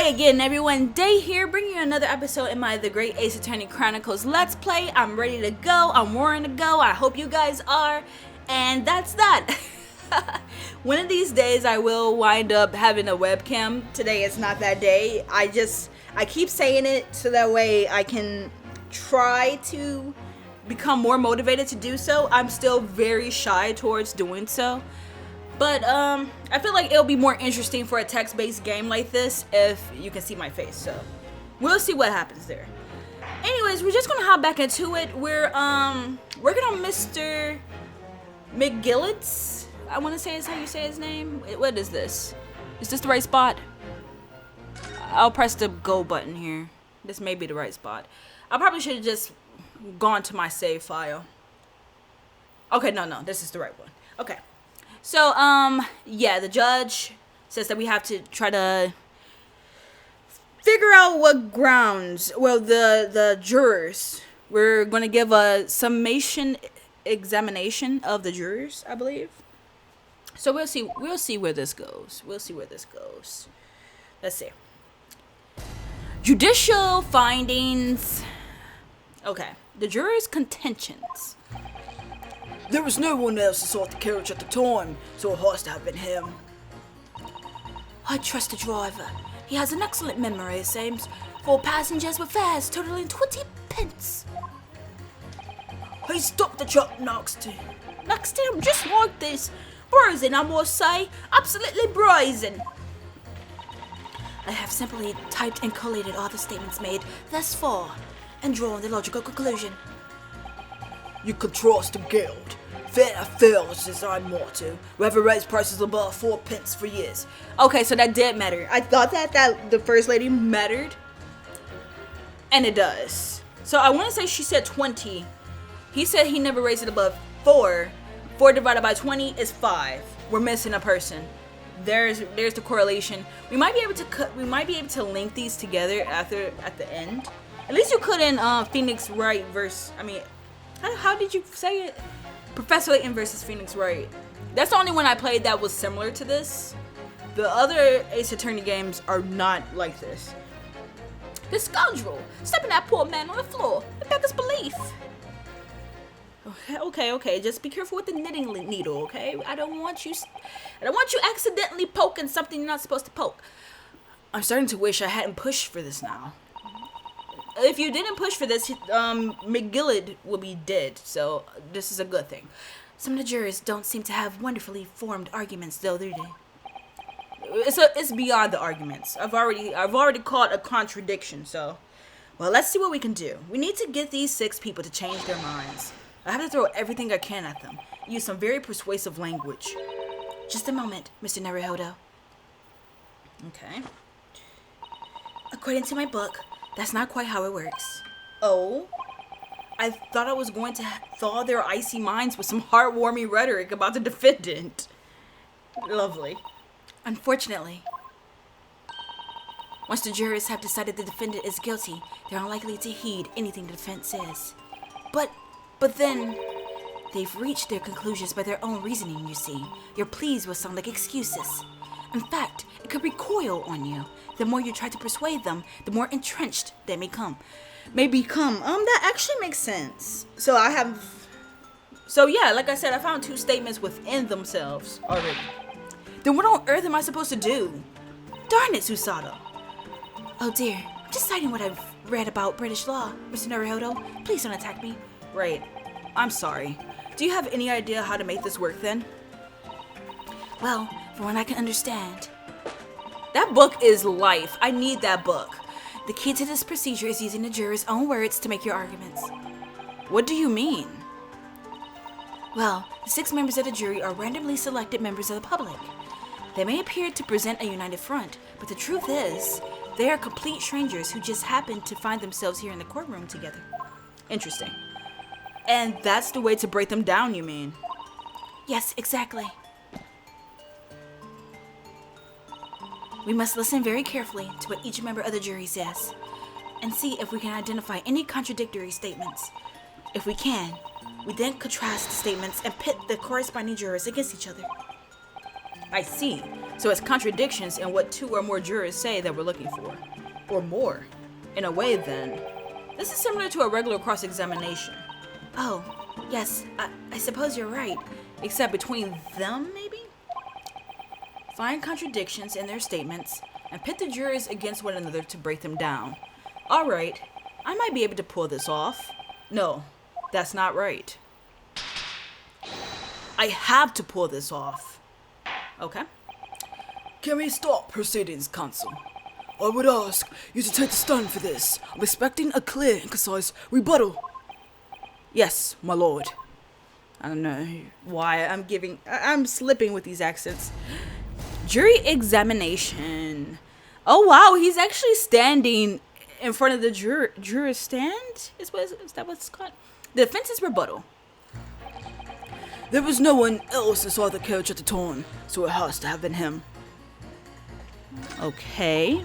Hi again, everyone. Day here, bringing you another episode in my The Great Ace Attorney Chronicles Let's Play. I'm ready to go. I'm roaring to go. I hope you guys are. And that's that. One of these days, I will wind up having a webcam. Today is not that day. I keep saying it so that way I can try to become more motivated to do so. I'm still very shy towards doing so. But I feel like it'll be more interesting for a text-based game like this if you can see my face. So we'll see what happens there. Anyways, we're just gonna hop back into it. We're working on Mr. McGillet's. I want to say is how you say his name. What is this? Is this the right spot? I'll press the go button here. This may be the right spot. I probably should have just gone to my save file. Okay, no, this is the right one. Okay. So, yeah, the judge says that we have to try to figure out what grounds, well, the jurors, we're going to give a summation examination of the jurors, I believe. So we'll see where this goes. Let's see. Judicial findings. Okay, the jurors' contentions. There was no one else inside the carriage at the time, so it has to have been him. I trust the driver. He has an excellent memory, it seems. 4 passengers with fares totaling 20 pence. He stopped the truck next to him, just like this. Brazen, I must say. Absolutely brazen. I have simply typed and collated all the statements made thus far and drawn the logical conclusion. You can trust the guild. Fair fails as I'm more to. We haven't raised prices above 4 pence for years. Okay, so that did matter. I thought that the first lady mattered. And it does. So I want to say she said 20. He said he never raised it above 4. 4 divided by 20 is 5. We're missing a person. There's the correlation. We might be able to link these together at the end. At least you could in Phoenix Wright versus, how did you say it? Professor Layton versus Phoenix Wright. That's the only one I played that was similar to this. The other Ace Attorney games are not like this. The scoundrel stepping that poor man on the floor. It beggars belief. Okay. Just be careful with the knitting needle, okay? I don't want you accidentally poking something you're not supposed to poke. I'm starting to wish I hadn't pushed for this now. If you didn't push for this, McGillet will be dead, so this is a good thing. Some of the jurors don't seem to have wonderfully formed arguments, though, do they? It's beyond the arguments. I've already caught a contradiction, so... Well, let's see what we can do. We need to get these 6 people to change their minds. I have to throw everything I can at them. Use some very persuasive language. Just a moment, Mr. Naruhodo. Okay. According to my book... That's not quite how it works. Oh? I thought I was going to thaw their icy minds with some heartwarming rhetoric about the defendant. Lovely. Unfortunately, once the jurors have decided the defendant is guilty, they're unlikely to heed anything the defense says. But then, they've reached their conclusions by their own reasoning, you see. Your pleas will sound like excuses. In fact, it could recoil on you. The more you try to persuade them, the more entrenched they may become. That actually makes sense. So yeah, like I said, I found 2 statements within themselves already. Then what on earth am I supposed to do? Darn it, Susato. Oh dear, I'm just citing what I've read about British law, Mr. Naruhodo. Please don't attack me. Right, I'm sorry. Do you have any idea how to make this work then? Well, from what I can understand, that book is life. I need that book. The key to this procedure is using the jurors' own words to make your arguments. What do you mean? Well, the 6 members of the jury are randomly selected members of the public. They may appear to present a united front, but the truth is, they are complete strangers who just happen to find themselves here in the courtroom together. Interesting. And that's the way to break them down, you mean? Yes, exactly. We must listen very carefully to what each member of the jury says, and see if we can identify any contradictory statements. If we can, we then contrast the statements and pit the corresponding jurors against each other. I see. So it's contradictions in what 2 or more jurors say that we're looking for. Or more. In a way, then, this is similar to a regular cross-examination. Oh, yes, I suppose you're right. Except between them, maybe? Find contradictions in their statements and pit the jurors against one another to break them down. Alright, I might be able to pull this off. No, that's not right. I have to pull this off. Okay. Can we stop proceedings, counsel? I would ask you to take the stand for this. I'm expecting a clear and concise rebuttal. Yes, my lord. I don't know why I'm slipping with these accents. Jury examination. Oh wow, he's actually standing in front of the juror stand? Is that what it's called? The defense's rebuttal. There was no one else inside the coach at the time, so it has to have been him. Okay.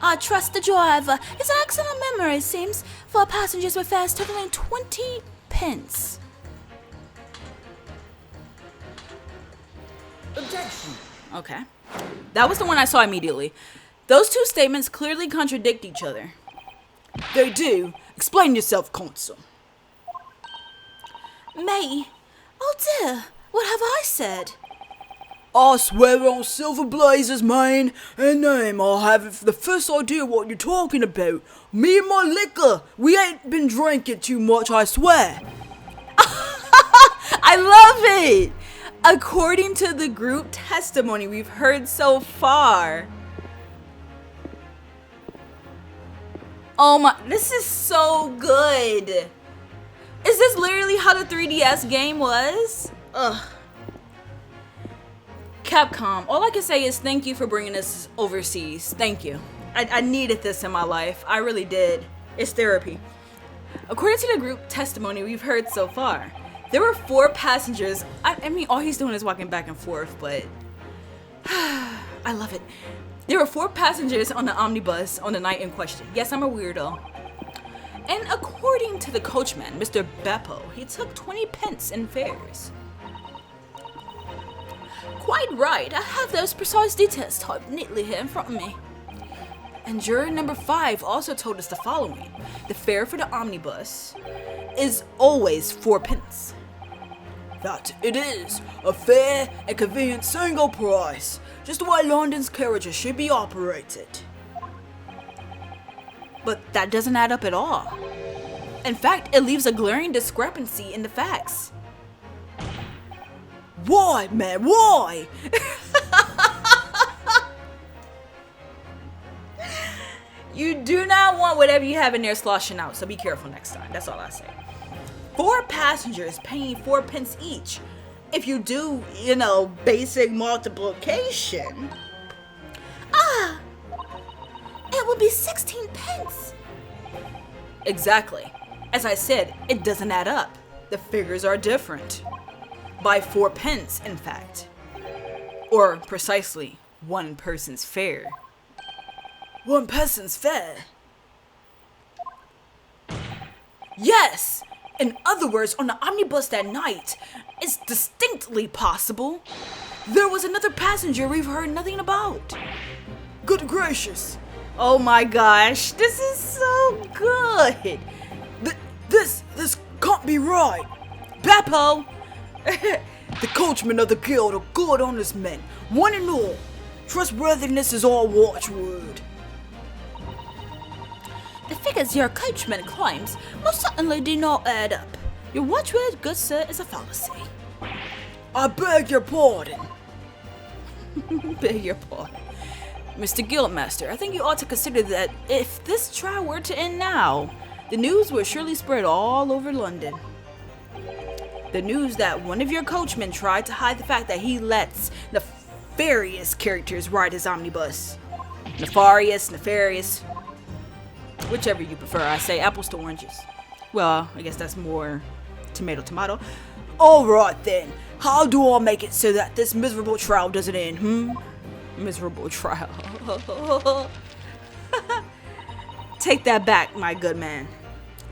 I trust the driver. It's an excellent memory, it seems, for passengers with fares totaling 20 pence. Objection. Okay. That was the one I saw immediately. Those 2 statements clearly contradict each other. They do. Explain yourself, counsel. Me? Oh dear, what have I said? I swear on Silver Blazer's mane and name I'll have the first idea what you're talking about. Me and my liquor. We ain't been drinking too much, I swear. I love it! According to the group testimony we've heard so far. Oh my, this is so good. Is this literally how the 3DS game was? Ugh. Capcom, all I can say is thank you for bringing us overseas. Thank you. I needed this in my life. I really did. It's therapy. According to the group testimony we've heard so far, there were 4 passengers. I mean, all he's doing is walking back and forth, but I love it. There were 4 passengers on the omnibus on the night in question. Yes, I'm a weirdo. And according to the coachman, Mr. Beppo, he took 20 pence in fares. Quite right. I have those precise details typed neatly here in front of me. And juror number 5 also told us the following. The fare for the omnibus is always 4 pence. That it is. A fair and convenient single price. Just the way London's carriages should be operated. But that doesn't add up at all. In fact, it leaves a glaring discrepancy in the facts. Why, man? Why? You do not want whatever you have in there sloshing out, so be careful next time. That's all I say. 4 passengers paying 4 pence each. If you do, basic multiplication. It would be 16 pence. Exactly. As I said, it doesn't add up. The figures are different. By 4 pence, in fact. Or precisely, 1 person's fare. 1 person's fare? Yes! In other words, on the omnibus that night, it's distinctly possible there was another passenger we've heard nothing about. Good gracious. Oh my gosh, this is so good. This can't be right. Beppo! The coachmen of the guild are good, honest men, one and all. Trustworthiness is our watchword. The figures your coachman claims most certainly do not add up. Your watchword, good sir, is a fallacy. I beg your pardon. Beg your pardon. Mr. Guildmaster, I think you ought to consider that if this trial were to end now, the news would surely spread all over London. The news that one of your coachmen tried to hide the fact that he lets nefarious characters ride his omnibus. Nefarious, whichever you prefer. I say apples to oranges. Well, I guess that's more tomato. Alright then, how do I make it so that this miserable trial doesn't end, Miserable trial. Take that back, my good man.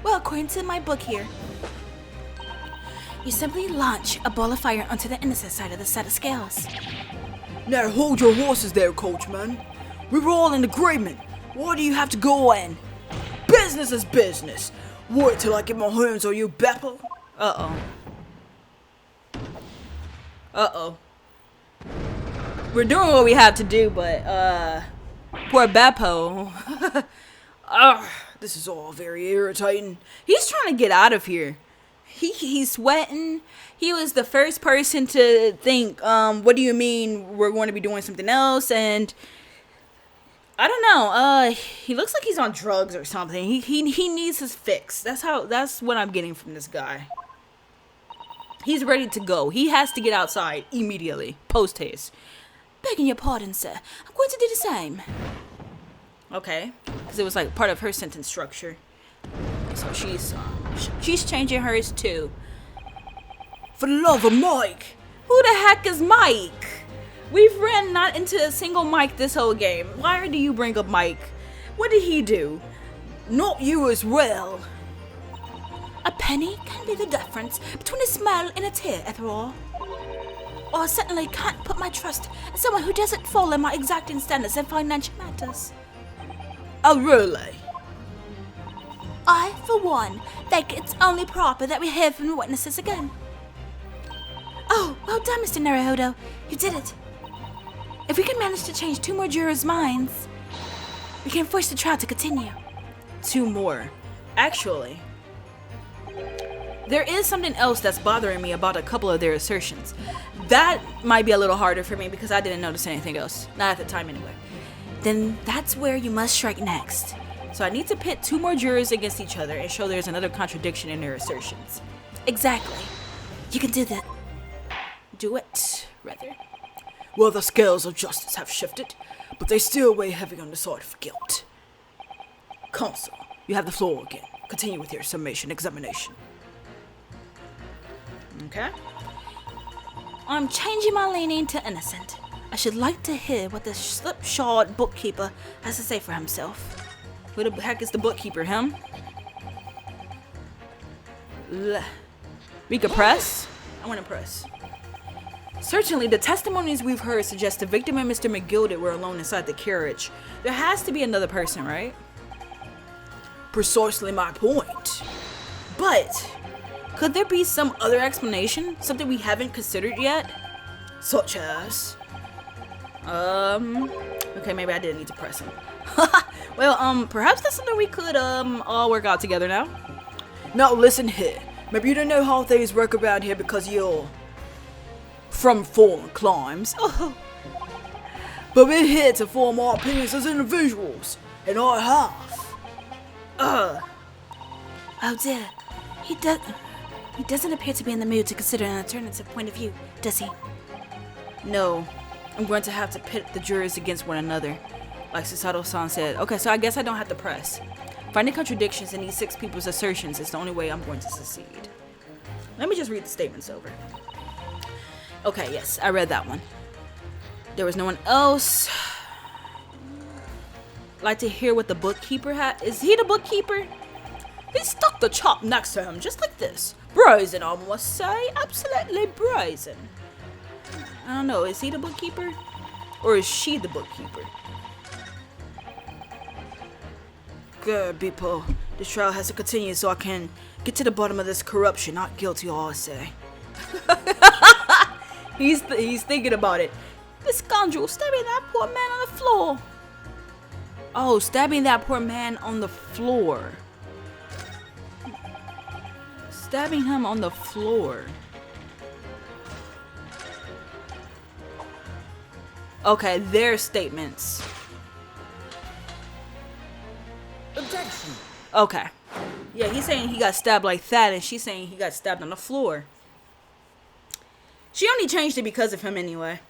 Well, according to my book here, you simply launch a ball of fire onto the innocent side of the set of scales. Now hold your horses there, coachman. We were all in agreement. Why do you have to go in? Business is business. Wait till I get my hands on you, Beppo. Uh-oh. We're doing what we have to do, but, poor Beppo. This is all very irritating. He's trying to get out of here. He's sweating. He was the first person to think, what do you mean we're going to be doing something else? And I don't know. He looks like he's on drugs or something. He needs his fix. That's what I'm getting from this guy. He's ready to go. He has to get outside immediately. Post haste. Begging your pardon, sir. I'm going to do the same. Okay. Because it was like part of her sentence structure. So she's changing hers too. For the love of Mike. Who the heck is Mike? We've ran not into a single Mike this whole game. Why do you bring up Mike? What did he do? Not you as well. A penny can be the difference between a smile and a tear, after all. I certainly can't put my trust in someone who doesn't follow my exacting standards in financial matters. Oh, really? I, for one, think it's only proper that we hear from the witnesses again. Oh, well done, Mr. Naruhodo. You did it. If we can manage to change 2 more jurors' minds, we can force the trial to continue. 2 more. Actually, there is something else that's bothering me about a couple of their assertions. That might be a little harder for me because I didn't notice anything else. Not at the time anyway. Then that's where you must strike next. So I need to pit 2 more jurors against each other and show there's another contradiction in their assertions. Exactly. You can do that. Do it, rather. Well, the scales of justice have shifted, but they still weigh heavy on the side of guilt. Counsel, you have the floor again. Continue with your summation examination. Okay. I'm changing my leaning to innocent. I should like to hear what the slipshod bookkeeper has to say for himself. Who the heck is the bookkeeper, him? We could press? I want to press. Certainly, the testimonies we've heard suggest the victim and Mr. McGilded were alone inside the carriage. There has to be another person, right? Precisely my point. But could there be some other explanation? Something we haven't considered yet? Such as? Okay, maybe I didn't need to press him. Well, perhaps that's something we could, all work out together now. Now listen here. Maybe you don't know how things work around here because you're from foreign climes. But we're here to form our opinions as individuals, and I have. Oh dear. He doesn't appear to be in the mood to consider an alternative point of view, does he? No. I'm going to have to pit the jurors against one another. Like Susato-san said. Okay, so I guess I don't have to press. Finding contradictions in these 6 people's assertions is the only way I'm going to succeed. Let me just read the statements over. Okay, yes, I read that one. There was no one else. Like to hear what the bookkeeper had. Is he the bookkeeper? He stuck the chop next to him, just like this. Brazen, I must say. Absolutely brazen. I don't know, is he the bookkeeper? Or is she the bookkeeper? Good people. This trial has to continue so I can get to the bottom of this corruption. Not guilty, all I say. He's thinking about it. The scoundrel stabbing that poor man on the floor. Oh, stabbing that poor man on the floor. Stabbing him on the floor. Okay, their statements. Objection. Okay. Yeah, he's saying he got stabbed like that, and she's saying he got stabbed on the floor. She only changed it because of him anyway.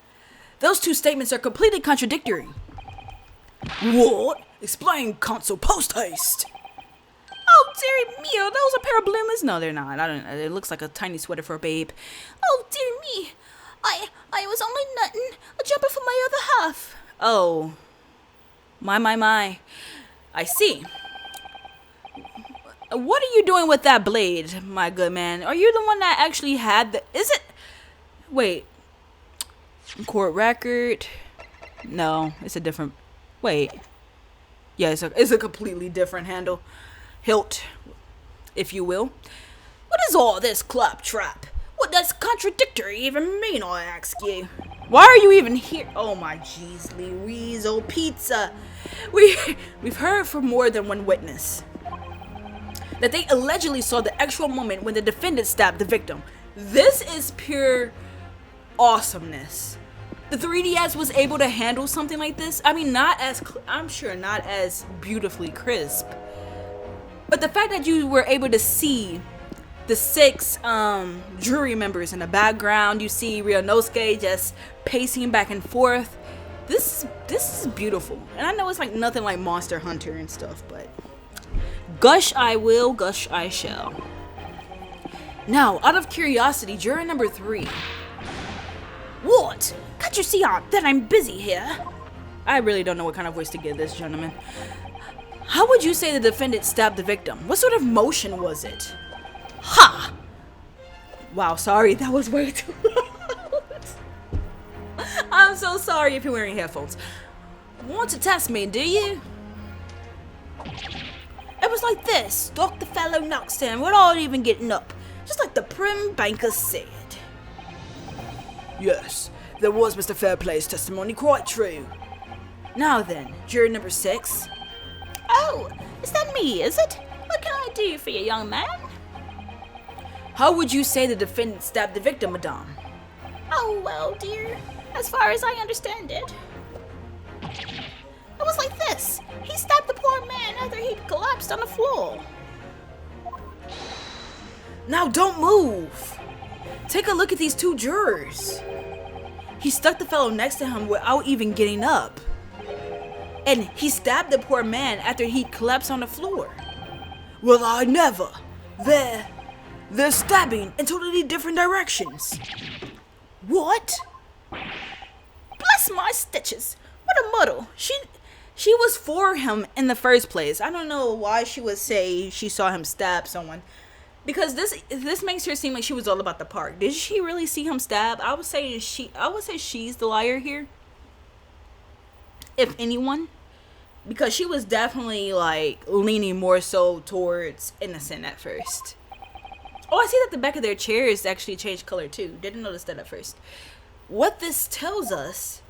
Those 2 statements are completely contradictory. What? Explain, counsel, post haste. Oh, dearie me, are those a pair of bloomers? No, they're not. I don't. It looks like a tiny sweater for a babe. Oh, dear me. I was only nutting, a jumper for my other half. Oh. My. I see. What are you doing with that blade, my good man? Are you the one that actually had the... Is it... Wait. Court record. No, it's a different. Wait. Yeah, it's a completely different handle. Hilt, if you will. What is all this claptrap? What does contradictory even mean, I ask you? Why are you even here? Oh my jeez, Louise, oh pizza. We've heard from more than one witness that they allegedly saw the actual moment when the defendant stabbed the victim. This is pure awesomeness. The 3DS was able to handle something like this. I mean, I'm sure not as beautifully crisp, but the fact that you were able to see the 6 jury members in the background, you see Ryunosuke just pacing back and forth. This is beautiful, and I know it's like nothing like Monster Hunter and stuff, but gush I will, gush I shall. Now, out of curiosity, juror number 3. What? Can't you see that I'm busy here? I really don't know what kind of voice to give this gentleman. How would you say the defendant stabbed the victim? What sort of motion was it? Ha! Wow, sorry, that was way too loud. I'm so sorry if you're wearing headphones. Want to test me, do you? It was like this. Stalked the fellow next to him without even getting up. Just like the prim banker said. Yes, there was Mr. Fairplay's testimony quite true. Now then, juror number 6. Oh, is that me, is it? What can I do for you, young man? How would you say the defendant stabbed the victim, madame? Oh, well, dear, as far as I understand it, it was like this. He stabbed the poor man after he'd collapsed on the floor. Now don't move. Take a look at these 2 jurors. He stuck the fellow next to him without even getting up. And he stabbed the poor man after he'd collapsed on the floor. Well, I never. They're stabbing in totally different directions. What? Bless my stitches. What a muddle. She was for him in the first place. I don't know why she would say she saw him stab someone. Because this makes her seem like she was all about the park. Did she really see him stab? I would say she's the liar here. If anyone. Because she was definitely like leaning more so towards innocent at first. Oh, I see that the back of their chairs actually changed color too. Didn't notice that at first. What this tells us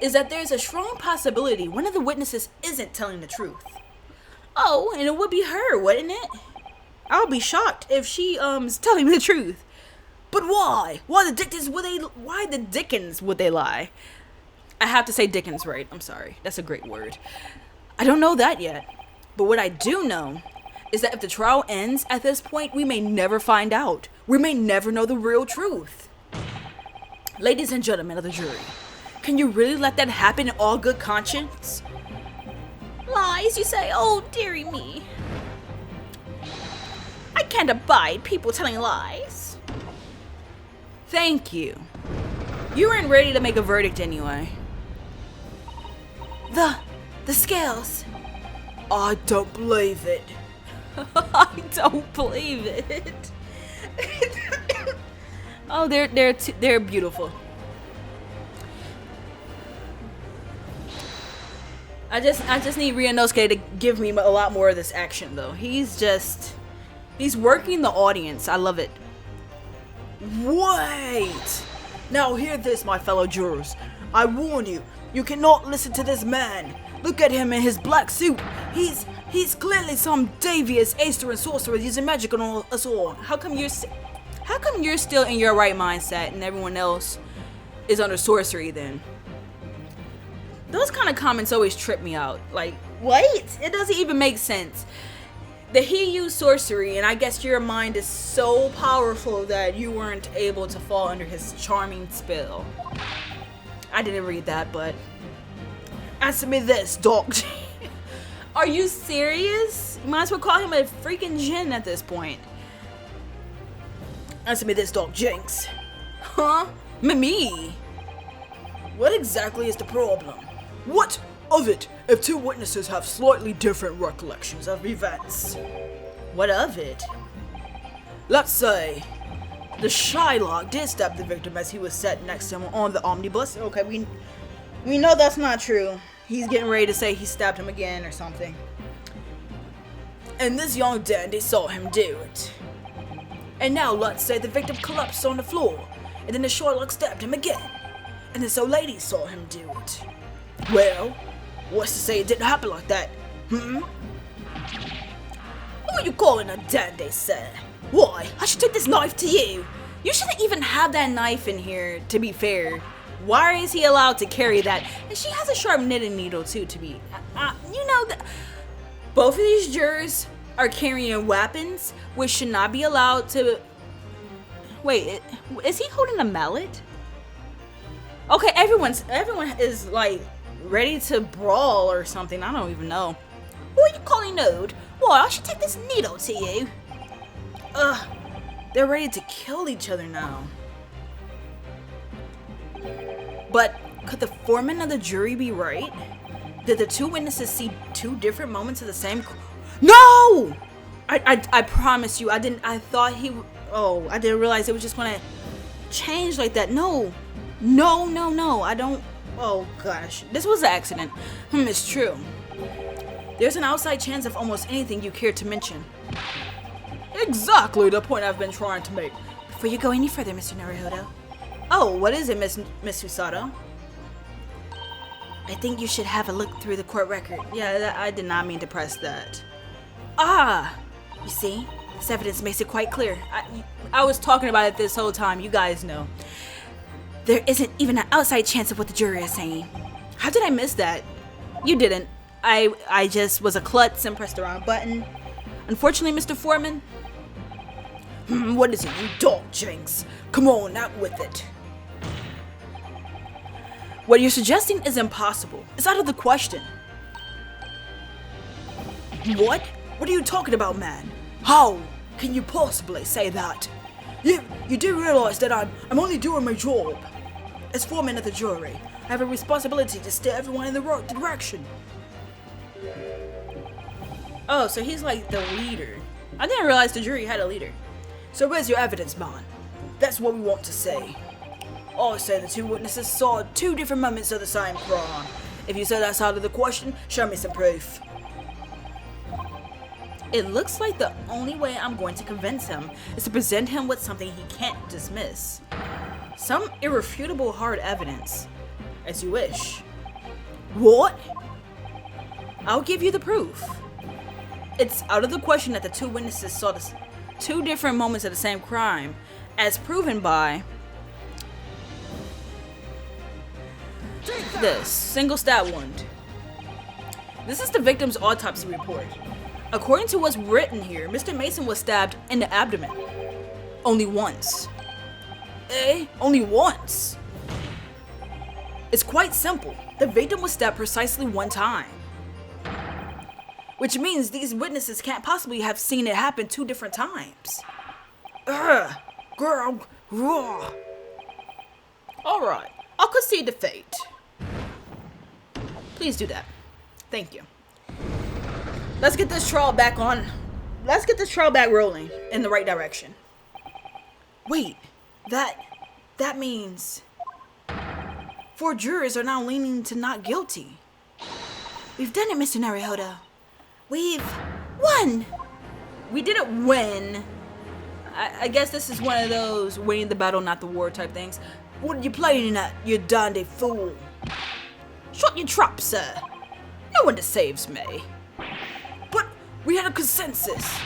is that there's a strong possibility one of the witnesses isn't telling the truth. Oh, and it would be her, wouldn't it? I'll be shocked if she is telling the truth. But why? Why the dickens would they lie? I have to say Dickens right. I'm sorry. That's a great word. I don't know that yet. But what I do know is that if the trial ends at this point, we may never find out. We may never know the real truth. Ladies and gentlemen of the jury, can you really let that happen in all good conscience? Lies, you say? Oh, dearie me. I can't abide people telling lies. Thank you. You weren't ready to make a verdict anyway. The scales. I don't believe it. I don't believe it. Oh, they're beautiful. I just need Ryunosuke to give me a lot more of this action though. He's working the audience. I love it. Wait! Now hear this, my fellow jurors. I warn you, you cannot listen to this man. Look at him in his black suit. He's clearly some devious aster and sorcerer using magic on us all. How come you're still in your right mindset and everyone else is under sorcery then? Those kind of comments always trip me out. Like, wait, it doesn't even make sense. That he used sorcery, and I guess your mind is so powerful that you weren't able to fall under his charming spell. I didn't read that, but answer me this, Doc. Are you serious? You might as well call him a freaking djinn at this point. Answer me this, Doc Jinx. Huh? Me? What exactly is the problem? What of it if 2 witnesses have slightly different recollections of events? What of it? Let's say The Shylock did stab the victim as he was sat next to him on the omnibus. Okay, we know that's not true. He's getting ready to say he stabbed him again or something. And this young dandy saw him do it. And now let's say the victim collapsed on the floor, and then the Shylock stabbed him again. And this old lady saw him do it. Well, what's to say it didn't happen like that? Who are you calling a dandy, sir? Why, I should take this knife to you. You shouldn't even have that knife in here, to be fair. Why is he allowed to carry that? And she has a sharp knitting needle, too, to be... you know, both of these jurors are carrying weapons, which should not be allowed to... Wait, is he holding a mallet? Okay, everyone is, like, ready to brawl or something. I don't even know. Who are you calling nude? Why, I should take this needle to you. They're ready to kill each other now. But could the foreman of the jury be right? Did the two witnesses see two different moments of the same? No! I promise you, I thought he... Oh, I didn't realize it was just gonna change like that. No, I don't... Oh, gosh. This was an accident. It's true. There's an outside chance of almost anything you care to mention. Exactly the point I've been trying to make. Before you go any further, Mr. Naruhodo, Oh, what is it, Miss Usato? I think you should have a look through the court record. Yeah, I did not mean to press that. You see, this evidence makes it quite clear. I was talking about it this whole time, you guys know. There isn't even an outside chance of what the jury is saying. How did I miss that? You didn't. I just was a klutz and pressed the wrong button. Unfortunately, Mr. Foreman. What is it, you dog, Jinx? Come on, out with it. What you're suggesting is impossible. It's out of the question. What? What are you talking about, man? How can you possibly say that? You do realize that I'm only doing my job. As foreman of the jury, I have a responsibility to steer everyone in the right direction. Oh, so he's like the leader. I didn't realize the jury had a leader. So where's your evidence, man? That's what we want to see. I say the two witnesses saw two different moments of the same crime. If you say that's out of the question, show me some proof. It looks like the only way I'm going to convince him is to present him with something he can't dismiss. Some irrefutable hard evidence. As you wish. What? I'll give you the proof. It's out of the question that the two witnesses saw two different moments of the same crime, as proven by this single stab wound. This is the victim's autopsy report. According to what's written here, Mr. Mason was stabbed in the abdomen. Only once. Only once? It's quite simple. The victim was stabbed precisely one time. Which means these witnesses can't possibly have seen it happen two different times. Girl, raw. Alright, I'll concede the fate. Please do that. Thank you. Let's get this trial back rolling in the right direction. Wait, that means 4 jurors are now leaning to not guilty. We've done it, Mr. Naruhodo. We've won! We didn't win. I guess this is one of those winning the battle, not the war type things. What are you playing at, you dandy fool? Shut your trap, sir. No one saves me. But we had a consensus.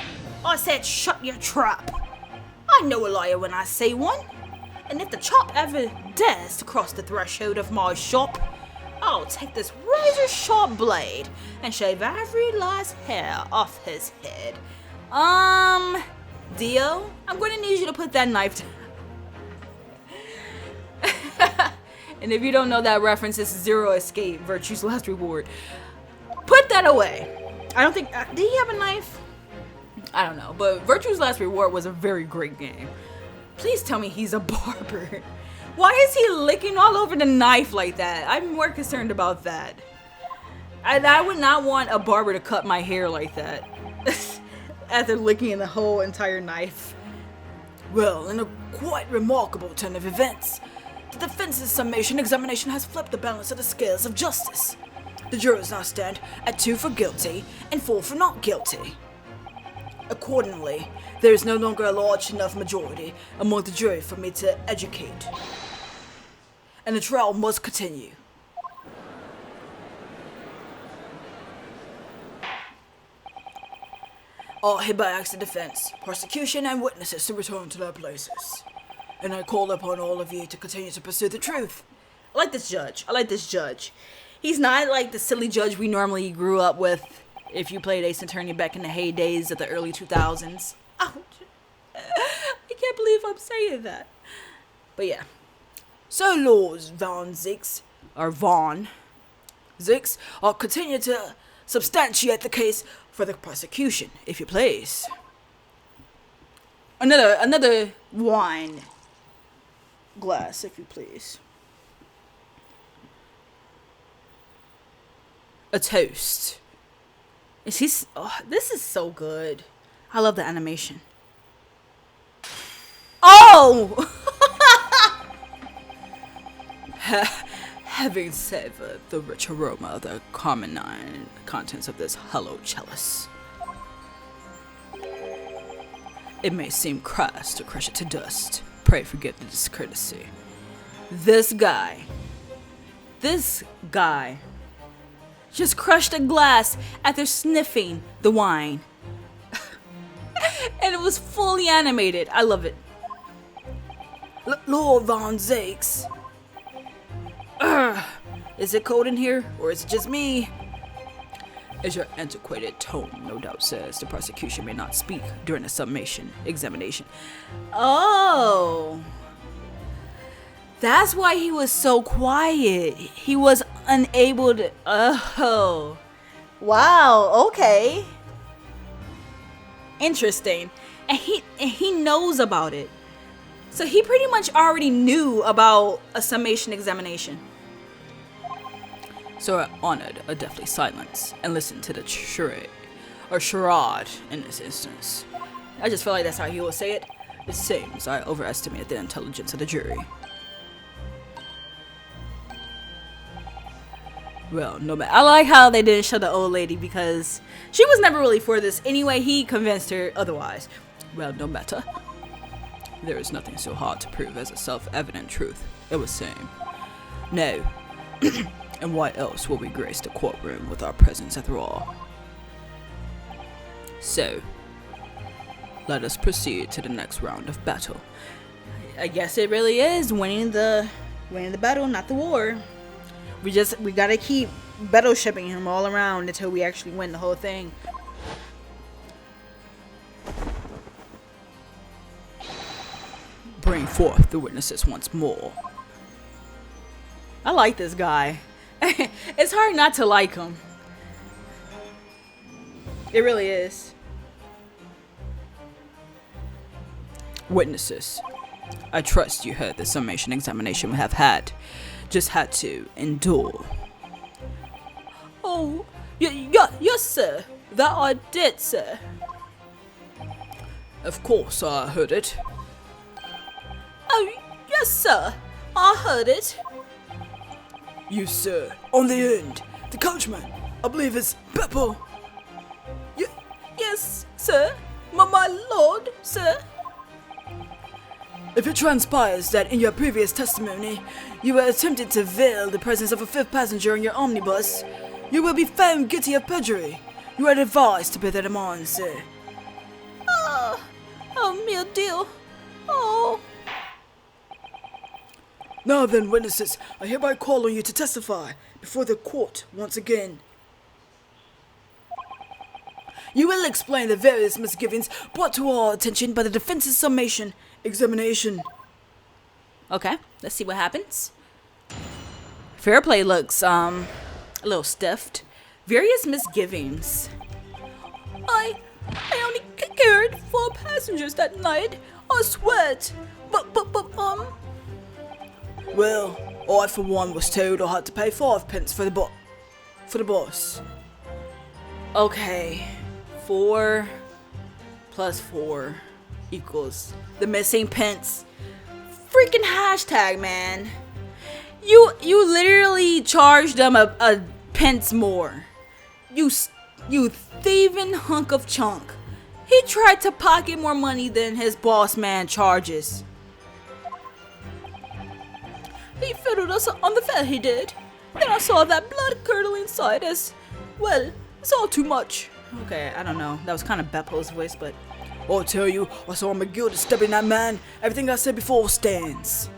I said shut your trap. I know a liar when I see one. And if the chop ever dares to cross the threshold of my shop, I'll take this razor-sharp blade and shave every last hair off his head. Dio, I'm going to need you to put that knife down. And if you don't know that reference, it's Zero Escape, Virtue's Last Reward. Put that away. I don't think... did he have a knife? I don't know, but Virtue's Last Reward was a very great game. Please tell me he's a barber. Why is he licking all over the knife like that? I'm more concerned about that. I would not want a barber to cut my hair like that. After licking the whole entire knife. Well, in a quite remarkable turn of events, the defense's summation examination has flipped the balance of the scales of justice. The jurors now stand at 2 for guilty and 4 for not guilty. Accordingly, there is no longer a large enough majority among the jury for me to educate. And the trial must continue. I hereby ask the defense, prosecution, and witnesses to return to their places. And I call upon all of you to continue to pursue the truth. I like this judge. He's not like the silly judge we normally grew up with if you played Ace Attorney back in the heydays of the early 2000s. Ouch. I can't believe I'm saying that. But yeah. So, Lords Von Zix, I'll continue to substantiate the case for the prosecution, if you please. Another wine glass, if you please. A toast. This is so good. I love the animation. Oh! Having savored the rich aroma of the carmine contents of this hollow chalice, it may seem crass to crush it to dust. Pray forget the discourtesy. This guy just crushed a glass after sniffing the wine. And it was fully animated. I love it. Lord Von Zakes. Is it cold in here, or is it just me? As your antiquated tone no doubt says, the prosecution may not speak during the summation examination. Oh. That's why he was so quiet. He was unable to... Oh. Wow, okay. Interesting. And he knows about it. So he pretty much already knew about a summation examination. So I honored a deathly silence and listened to the charade in this instance. I just feel like that's how he would say it. It seems I overestimated the intelligence of the jury. Well, no matter. I like how they didn't show the old lady because she was never really for this. Anyway, he convinced her otherwise. Well, no matter. There is nothing so hard to prove as a self-evident truth. It was same. No. And why else will we grace the courtroom with our presence after all? So, let us proceed to the next round of battle. I guess it really is winning the battle, not the war. We gotta keep battleshipping him all around until we actually win the whole thing. Bring forth the witnesses once more. I like this guy. It's hard not to like him. It really is. Witnesses, I trust you heard the summation examination we have had. Just had to endure. Oh, yes, sir. That I did, sir. Of course I heard it. Oh, yes, sir. I heard it. You, sir, on the end. The coachman, I believe it's Beppo. Yes, sir. My lord, sir. If it transpires that in your previous testimony, you were attempted to veil the presence of a fifth passenger in your omnibus, you will be found guilty of perjury. You are advised to pay that amount, sir. Oh, meu Deus. Oh. Now then, witnesses, I hereby call on you to testify before the court once again. You will explain the various misgivings brought to our attention by the defense's summation examination. Okay, let's see what happens. Fair play looks, a little stiffed. Various misgivings. I only cared for passengers that night. I swear it. But, Well, I for one was told I had to pay 5 pence for the bus. Okay, 4 plus 4. equals the missing pence. Freaking hashtag, man. You literally charged them a pence more. You thieving hunk of chunk. He tried to pocket more money than his boss man charges. He fiddled us on the fare, he did. Then I saw that blood curdling sight as, well, it's all too much. Okay, I don't know. That was kind of Beppo's voice, but... I'll tell you, I saw McGill stabbing that man. Everything I said before stands.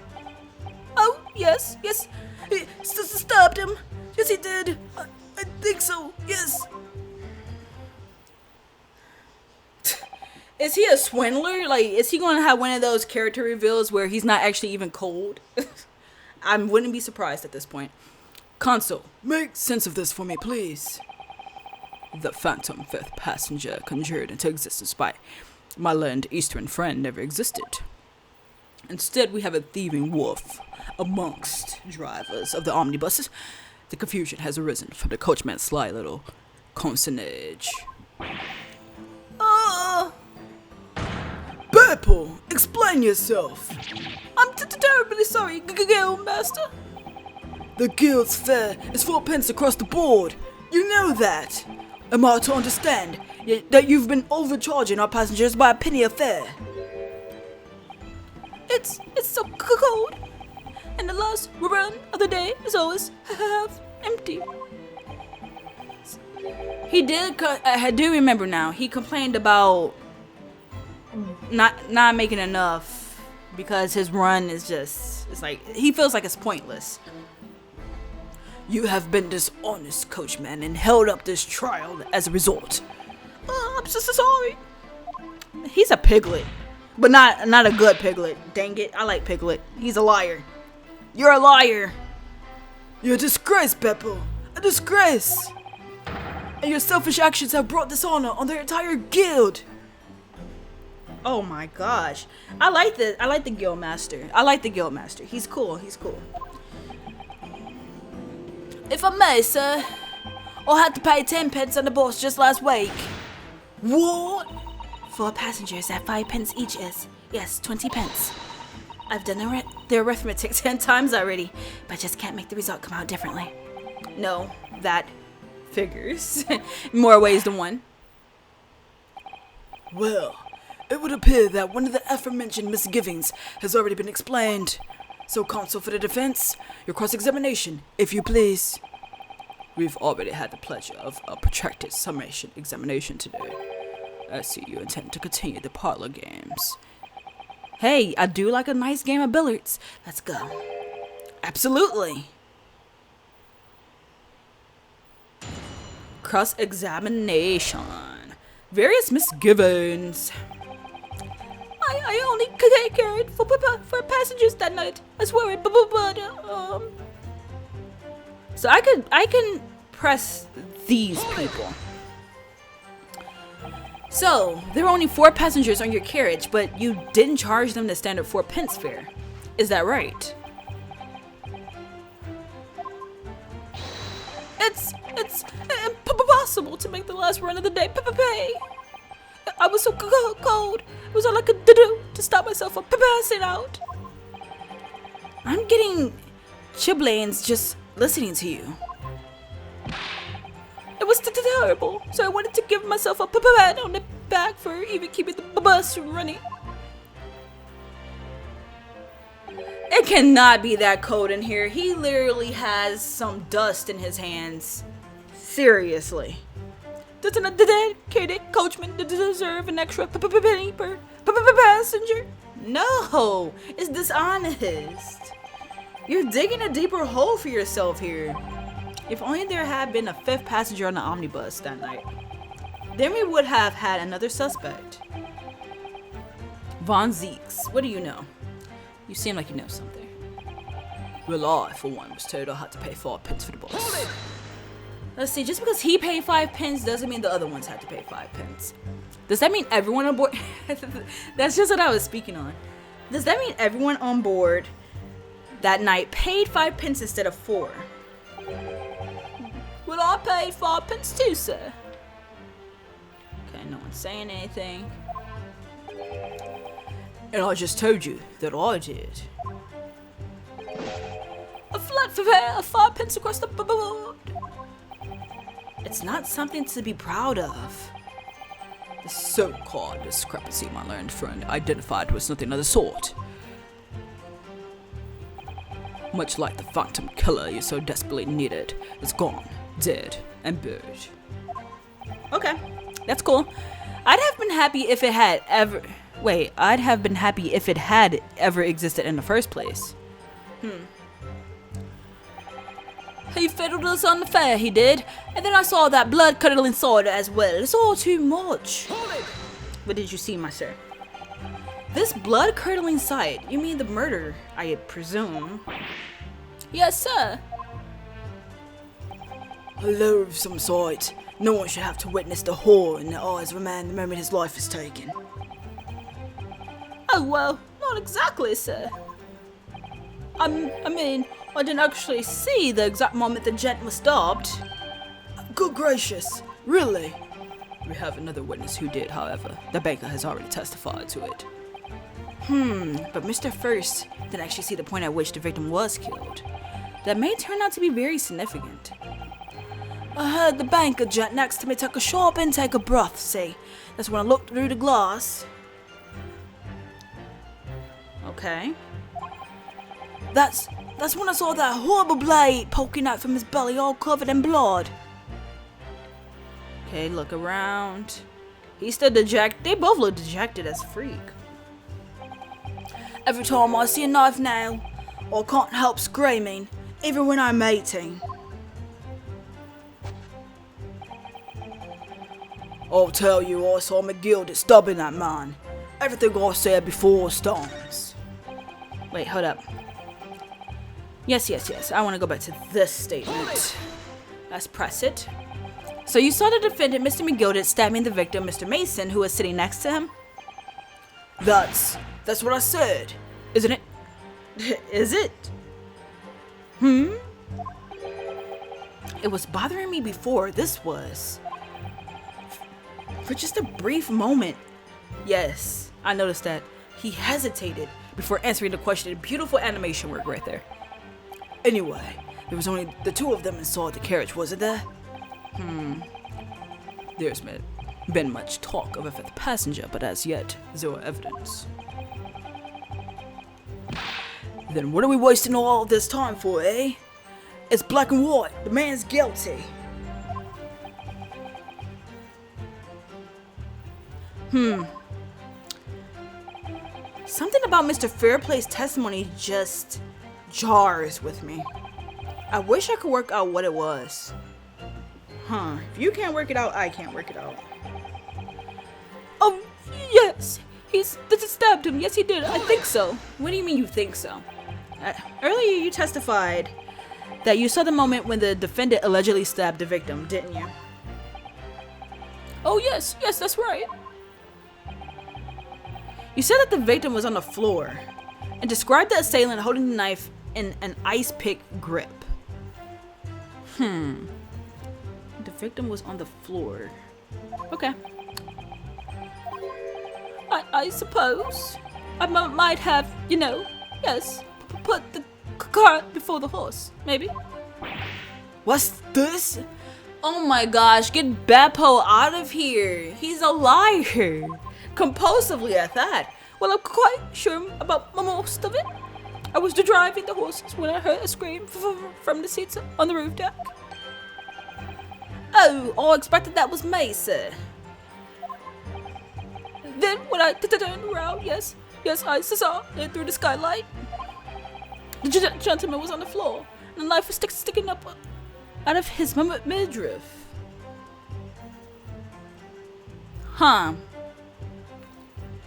Oh, yes. He stabbed him. Yes, he did. I think so, yes. Is he a swindler? Like, is he going to have one of those character reveals where he's not actually even cold? I wouldn't be surprised at this point. Consul, make sense of this for me, please. The phantom fifth passenger conjured into existence by my learned eastern friend never existed. Instead, we have a thieving wolf amongst drivers of the omnibuses. The confusion has arisen from the coachman's sly little consonage. Beppo, explain yourself. I'm terribly sorry, Guild Master. The guild's fare is 4 pence across the board. You know that. Am I to understand that you've been overcharging our passengers by a penny a fare? It's so cold, and the last run of the day is always half empty. He did. I do remember now. He complained about not making enough because his run is just. It's like he feels like it's pointless. You have been dishonest, coachman, and held up this trial as a result. I'm so sorry. He's a piglet, but not a good piglet. Dang it, I like Piglet. He's a liar. You're a liar. You're a disgrace, Beppo. A disgrace. And your selfish actions have brought dishonor on their entire guild. Oh my gosh. I like the guild master. He's cool. If I may, sir, I had to pay 10 pence on the boss just last week. What? 4 passengers at 5 pence each is, yes, 20 pence. I've done the arithmetic 10 times already, but I just can't make the result come out differently. No, that figures. More ways than one. Well, it would appear that one of the aforementioned misgivings has already been explained. So, counsel for the defense, your cross-examination, if you please. We've already had the pleasure of a protracted summation examination today. I see you intend to continue the parlor games. Hey, I do like a nice game of billiards. Let's go. Absolutely. Cross-examination. Various misgivings. I only cared for passengers that night. I swear it. So I can press these people. So there were only 4 passengers on your carriage, but you didn't charge them the standard 4 pence fare. Is that right? It's impossible to make the last run of the day pay. I was so cold. It was all I could do to stop myself from passing out. I'm getting chilblains just listening to you. It was terrible, so I wanted to give myself a pat on the back for even keeping the bus running. It cannot be that cold in here. He literally has some dust in his hands. Seriously. Doesn't a dedicated coachman deserve an extra penny per passenger? No, it's dishonest. You're digging a deeper hole for yourself here. If only there had been a 5th passenger on the omnibus that night, then we would have had another suspect. Von Zeeks, what do you know? You seem like you know something. Well, I, for one, was told I had to pay 5 pence for the bus. Let's see, just because he paid 5 pence doesn't mean the other ones had to pay 5 pence. Does that mean everyone on board? That's just what I was speaking on. Does that mean everyone on board that night paid 5 pence instead of 4? Well, I paid 5 pence too, sir. Okay, no one's saying anything. And I just told you that I did. A flat fare of 5 pence across the board. It's not something to be proud of. The so-called discrepancy my learned friend identified was nothing of the sort. Much like the phantom killer you so desperately needed, is gone, dead, and buried. Okay, that's cool. I'd have been happy if it had ever... Wait, I'd have been happy if it had ever existed in the first place. He fiddled us on the fair, he did. And then I saw that blood-curdling sword as well. It's all too much. What did you see, my sir? This blood-curdling sight, you mean the murder, I presume? Yes, sir. A loathsome sight. No one should have to witness the horror in the eyes of a man the moment his life is taken. Oh, well, not exactly, sir. I mean, I didn't actually see the exact moment the gent was stabbed. Good gracious, really? We have another witness who did, however. The banker has already testified to it. But Mr. First didn't actually see the point at which the victim was killed. That may turn out to be very significant. I heard the banker gent next to me take a sharp intake of breath, see? That's when I looked through the glass. Okay. That's when I saw that horrible blade poking out from his belly all covered in blood. Okay, look around. He's still dejected. They both look dejected as freak. Every time I see a knife now, I can't help screaming, even when I'm eating. I'll tell you, I saw McGildy stabbing that man. Everything I said before stands. Wait, hold up. Yes. I want to go back to this statement. Let's press it. So you saw the defendant, Mr. McGildy, stabbing the victim, Mr. Mason, who was sitting next to him? That's what I said. Isn't it? Is it? It was bothering me before. This was. For just a brief moment. Yes, I noticed that. He hesitated before answering the question. Beautiful animation work right there. Anyway, there was only the two of them inside the carriage, wasn't there? There's been much talk of a fifth passenger, but as yet, zero evidence. Then what are we wasting all this time for, eh? It's black and white. The man's guilty. Something about Mr. Fairplay's testimony just jars with me. I wish I could work out what it was. If you can't work it out, I can't work it out. Oh, yes. He stabbed him. Yes, he did. I think so. What do you mean you think so? Earlier, you testified that you saw the moment when the defendant allegedly stabbed the victim, didn't you? Oh, yes, that's right. You said that the victim was on the floor and described the assailant holding the knife in an ice pick grip. The victim was on the floor. Okay. I suppose I might have, yes, put the cart before the horse, maybe. What's this? Oh my gosh, get Beppo out of here. He's a liar. Compulsively at that. Well, I'm quite sure about most of it. I was driving the horses when I heard a scream from the seats on the roof deck. Oh, I expected that was me, sir. Then when I turned around, yes, I saw it through the skylight. The gentleman was on the floor, and the knife was sticking up out of his midriff.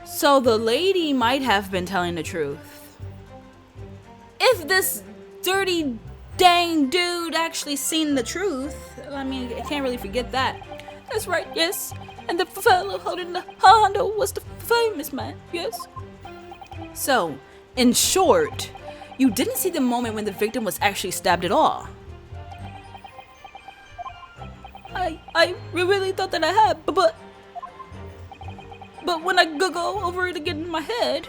So the lady might have been telling the truth. If this dirty dang dude actually seen the truth, I mean, I can't really forget that. That's right, yes. And the fellow holding the handle was the famous man, yes. So, in short, you didn't see the moment when the victim was actually stabbed at all. I really thought that I had, but when I go over it again in my head,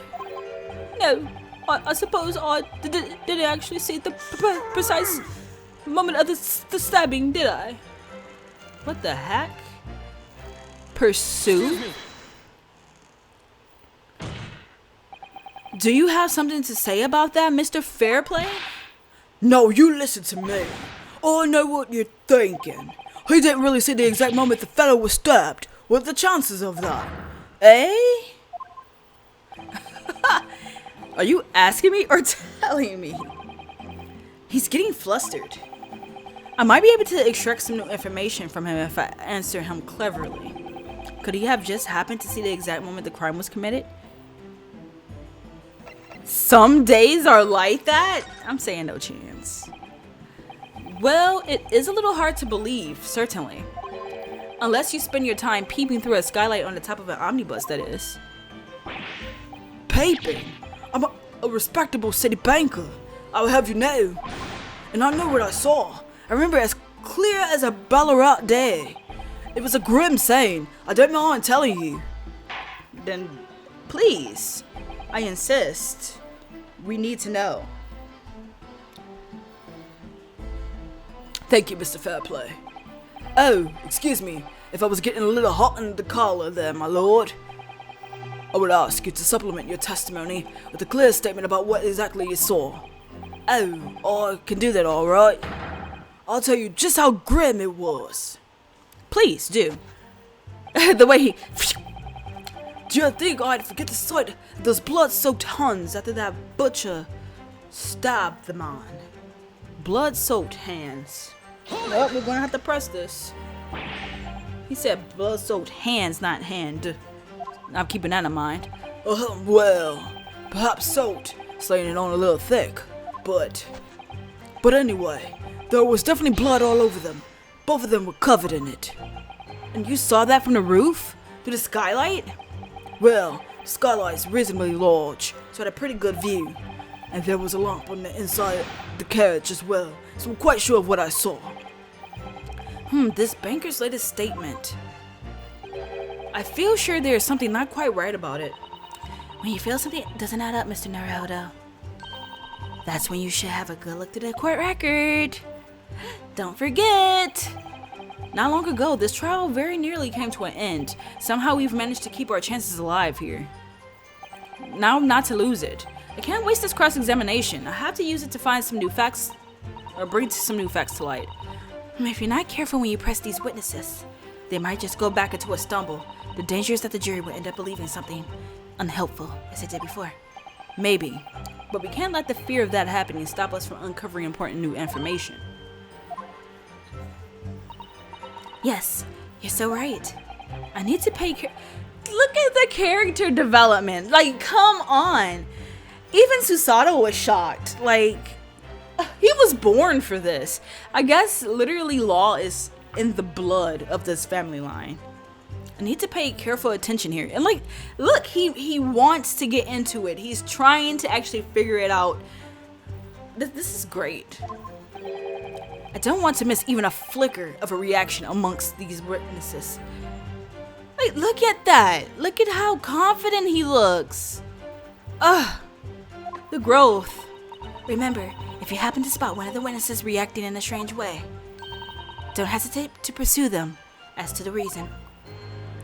No, I suppose I didn't actually see the precise moment of the stabbing, did I? What the heck? Pursue? Do you have something to say about that, Mr. Fairplay? No, you listen to me. I know what you're thinking. He didn't really see the exact moment the fellow was stabbed. What are the chances of that? Eh? Are you asking me or telling me? He's getting flustered. I might be able to extract some new information from him if I answer him cleverly. Could he have just happened to see the exact moment the crime was committed? Some days are like that? I'm saying no chance. Well, it is a little hard to believe, certainly. Unless you spend your time peeping through a skylight on the top of an omnibus, that is. Peeping? I'm a respectable city banker, I will have you know. And I know what I saw. I remember as clear as a Ballarat day. It was a grim scene. I don't mind telling you. Then, please, I insist. We need to know. Thank you, Mr. Fairplay. Oh, excuse me if I was getting a little hot under the collar there, my lord. I would ask you to supplement your testimony with a clear statement about what exactly you saw. Oh, I can do that all right. I'll tell you just how grim it was. Please do. The way he... Do you think I'd forget the sight of those blood-soaked hands after that butcher stabbed the man? Blood-soaked hands. Oh, we're gonna have to press this. He said blood-soaked hands, not hand. I'm keeping that in mind. Well, perhaps soaked, slaying it on a little thick, but anyway, there was definitely blood all over them. Both of them were covered in it. And you saw that from the roof? Through the skylight? Well, the skylight is reasonably large, so I had a pretty good view. And there was a lamp on the inside of the carriage as well, so I'm quite sure of what I saw. This banker's latest statement. I feel sure there's something not quite right about it. When you feel something doesn't add up, Mr. Naruto, that's when you should have a good look through the court record. Don't forget! Not long ago, this trial very nearly came to an end. Somehow we've managed to keep our chances alive here. Now, not to lose it. I can't waste this cross-examination. I have to use it to find some new facts, or bring some new facts to light. If you're not careful when you press these witnesses, they might just go back into a stumble. The danger is that the jury will end up believing something unhelpful, as it did before. Maybe, but we can't let the fear of that happening stop us from uncovering important new information. Yes, you're so right. I need to pay Look at the character development. Like, come on. Even Susato was shocked. Like, he was born for this. I guess literally law is in the blood of this family line. I need to pay careful attention here. And like, look, he wants to get into it. He's trying to actually figure it out. This is great. I don't want to miss even a flicker of a reaction amongst these witnesses. Like, look at that. Look at how confident he looks. The growth. Remember, if you happen to spot one of the witnesses reacting in a strange way, don't hesitate to pursue them as to the reason.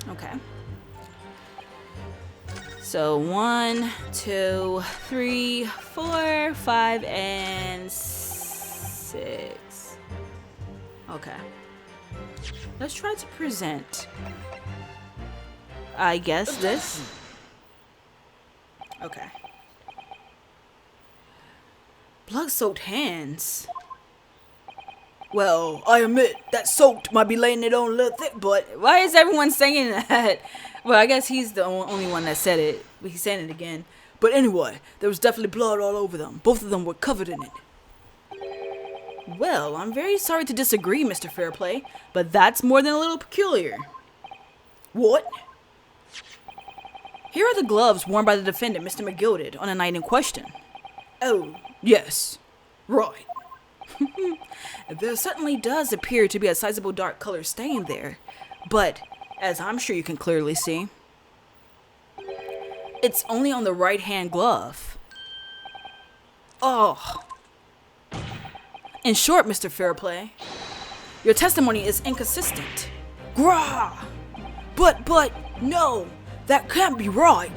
Okay. So 1, 2, 3, 4, 5, and 6. Okay. Let's try to present. I guess this. Okay. Blood-soaked hands. Well, I admit that soaked might be laying it on a little thick, but why is everyone saying that? Well, I guess he's the only one that said it. But he's saying it again. But anyway, there was definitely blood all over them. Both of them were covered in it. Well, I'm very sorry to disagree, Mr. Fairplay, but that's more than a little peculiar. What? Here are the gloves worn by the defendant, Mr. McGilded, on the night in question. Oh, yes. Right. There certainly does appear to be a sizable dark color stain there, but as I'm sure you can clearly see, it's only on the right hand glove. Oh. In short, Mr. Fairplay, your testimony is inconsistent. Grah! But, no, that can't be right.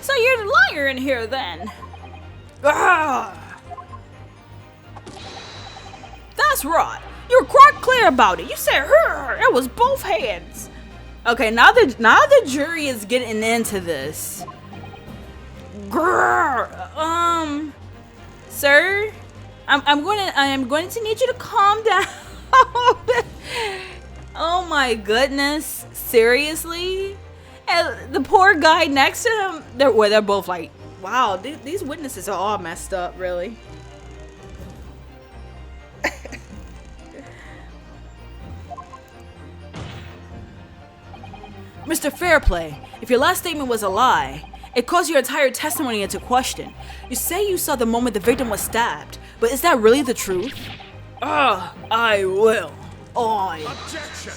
So you're the liar in here then? Ah! That's right. You were quite clear about it. You said it was both hands. Okay, now the jury is getting into this. Grr. Sir, I'm going to need you to calm down. Oh my goodness, seriously? And the poor guy next to him, they're both like, wow, these witnesses are all messed up, really. Mr. Fairplay, if your last statement was a lie, it calls your entire testimony into question. You say you saw the moment the victim was stabbed, but is that really the truth? I will. Objection!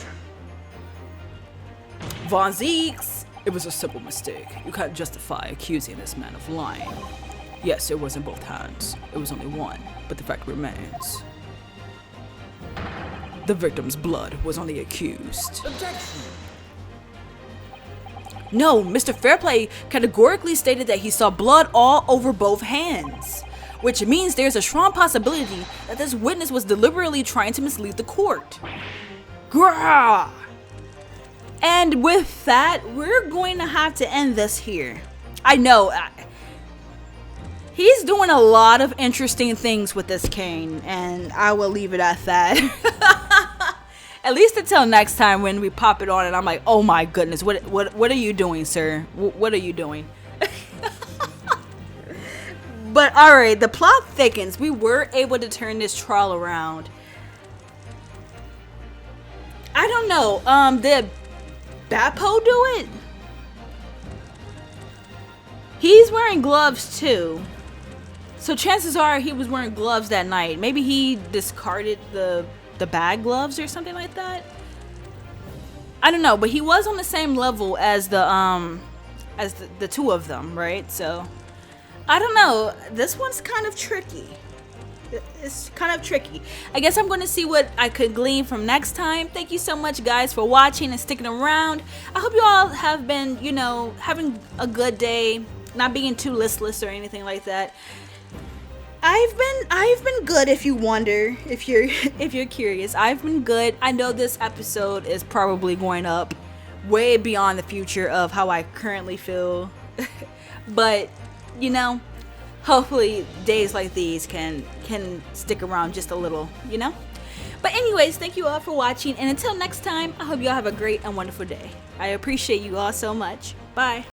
Von Zeeks, it was a simple mistake. You can't justify accusing this man of lying. Yes, it was in both hands. It was only one, but the fact remains. The victim's blood was on the accused. Objection! No, Mr. Fairplay categorically stated that he saw blood all over both hands, which means there's a strong possibility that this witness was deliberately trying to mislead the court. Grah! And with that, we're going to have to end this here. I know. He's doing a lot of interesting things with this cane, and I will leave it at that. At least until next time when we pop it on and I'm like, oh my goodness, what are you doing, sir? What are you doing? But alright, the plot thickens. We were able to turn this trial around. I don't know. Did Bapo do it? He's wearing gloves too. So chances are he was wearing gloves that night. Maybe he discarded the bag gloves or something like that. I don't know, but he was on the same level as the two of them, right? So I don't know. This one's kind of tricky. It's kind of tricky. I guess I'm going to see what I could glean from next time. Thank you so much, guys, for watching and sticking around. I hope you all have been, having a good day, not being too listless or anything like that. I've been good, if you wonder, if you're curious. I've been good. I know this episode is probably going up way beyond the future of how I currently feel. But, hopefully days like these can stick around just a little, But anyways, thank you all for watching, and until next time, I hope you all have a great and wonderful day. I appreciate you all so much. Bye.